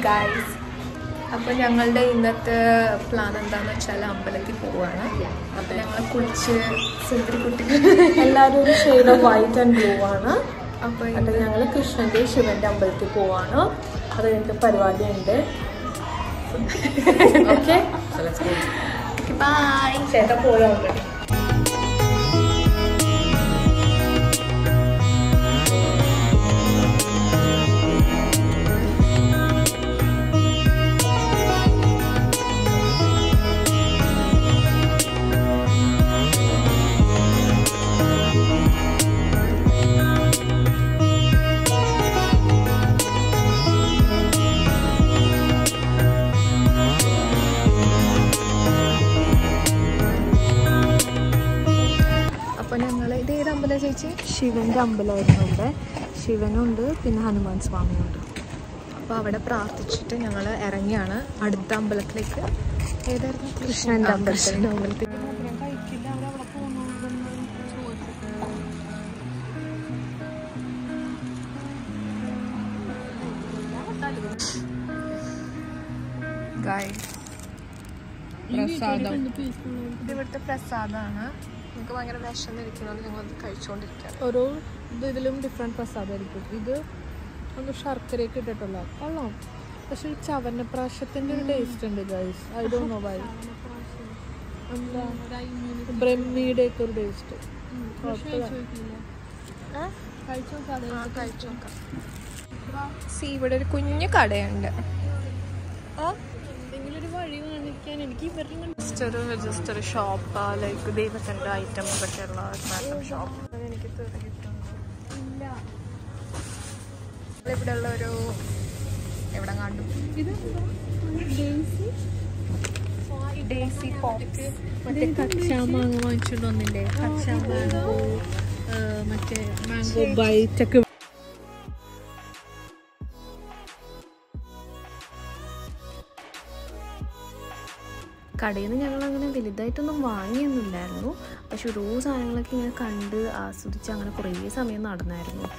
Guys, അപ്പോൾ ഞങ്ങളുടെ ഇന്നത്തെ പ്ലാൻ എന്താണെന്ന് വെച്ചാൽ അമ്പലത്തിൽ പോവാണ്. അപ്പോൾ ഞങ്ങൾ കുളിച്ച് സുന്ദരി കുട്ടികൾ എല്ലാവരും ഒരു shade of white and blue ആണ്. അപ്പോൾ ഞങ്ങൾ കൃഷ്ണൻ്റെ ശിവൻ്റെ അമ്പലത്തിൽ പോവാണ്. അത് കഴിഞ്ഞിട്ട് പരിപാടി ഉണ്ട്. Okay bye. ചേട്ടാ പോയോ ഓൾറെഡി. ചേച്ചി ശിവൻ്റെ അമ്പലമായിരുന്നു ഇവിടെ. ശിവനുണ്ട്, പിന്നെ ഹനുമാൻ സ്വാമിയുണ്ട്. അപ്പോൾ അവിടെ പ്രാർത്ഥിച്ചിട്ട് ഞങ്ങൾ ഇറങ്ങിയാണ് അടുത്ത അമ്പലത്തിലേക്ക്. ഏതായിരുന്നു? കൃഷ്ണൻ്റെ അമ്പലത്തിൽ. പ്രസാദം, ഇത് ഇവിടുത്തെ പ്രസാദമാണ്. നമുക്ക് ഭയങ്കര വിശന്നിരിക്കുന്നത് ഞങ്ങളത് കഴിച്ചുകൊണ്ടിരിക്കുകയാണ്. ഓരോ ഇതിലും ഡിഫറെൻറ്റ് പ്രസാദമായിരിക്കും. ഇത് ഒന്ന് ശർക്കരയൊക്കെ ഇട്ടിട്ടുള്ള കൊള്ളാം. പക്ഷെ ഈ ചവനപ്രാശത്തിൻ്റെ ഒരു ടേസ്റ്റ് ഉണ്ട് guys. I don't know why. എന്താ ബ്രഹ്മിയുടെ ഒക്കെ ഒരു ടേസ്റ്റ്. ഇവിടെ ഒരു കുഞ്ഞു കടയുണ്ട്. ജസ്റ്റ് ഒരു ഷോപ്പ്, ലൈക്ക് ദൈവത്തിൻ്റെ ഐറ്റംസ് ഒക്കെ ഉള്ള ഷോപ്പ്. എനിക്ക് ഇവിടെ ഉള്ള ഒരു എവിടെ കണ്ടു ഡേസി പോപ്സ്. മറ്റേ കച്ചാ മാങ്ങ വാങ്ങിച്ചിട്ട് വന്നില്ലേ? കച്ചാ മാംഗോ, മറ്റേ മാംഗോ ബൈറ്റ് ഒക്കെ. കടയിൽ നിന്ന് ഞങ്ങളങ്ങനെ വലുതായിട്ടൊന്നും വാങ്ങിയൊന്നുമില്ലായിരുന്നു. പക്ഷെ ഓരോ സാധനങ്ങളൊക്കെ ഇങ്ങനെ കണ്ട് ആസ്വദിച്ച് അങ്ങനെ കുറേ സമയം നടന്നായിരുന്നു.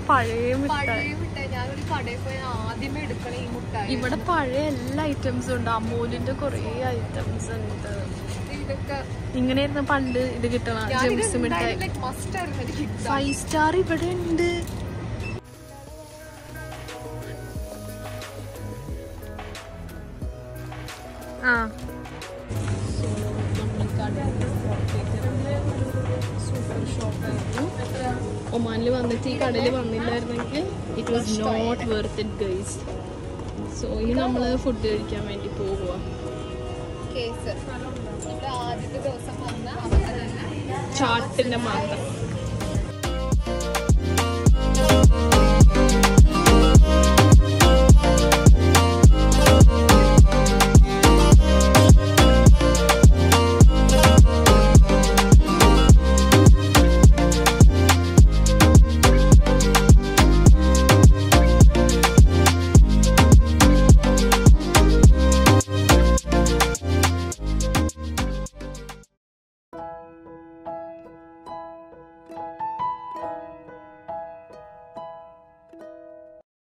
പഴയ മിഠായി ഞാനൊരു കടയിൽ പോയി ആദ്യമേ എടുക്കണേ ഈ മിഠായി. ഇവിടെ പഴയ എല്ലാ ഐറ്റംസും ഉണ്ട്. അമൂലിന്റെ കുറേ ഐറ്റംസ് ഉണ്ട്. ഇതൊക്കെ ഇങ്ങനെയായിരുന്നു പണ്ട് ഇത് കിട്ടണ ജെംസ് മിഠായി. 5 സ്റ്റാർ ഇവിടെ ഉണ്ട്. ഒമാനിൽ വന്നിട്ട് ഈ കടയിൽ വന്നില്ലായിരുന്നെങ്കിൽ it was not worth it guys. So ഇനി നമ്മൾ ഫുഡ് കഴിക്കാൻ വേണ്ടി പോവുക. ആദ്യത്തെ ദിവസം വന്ന ചാട്ടിന്റെ മാത്രം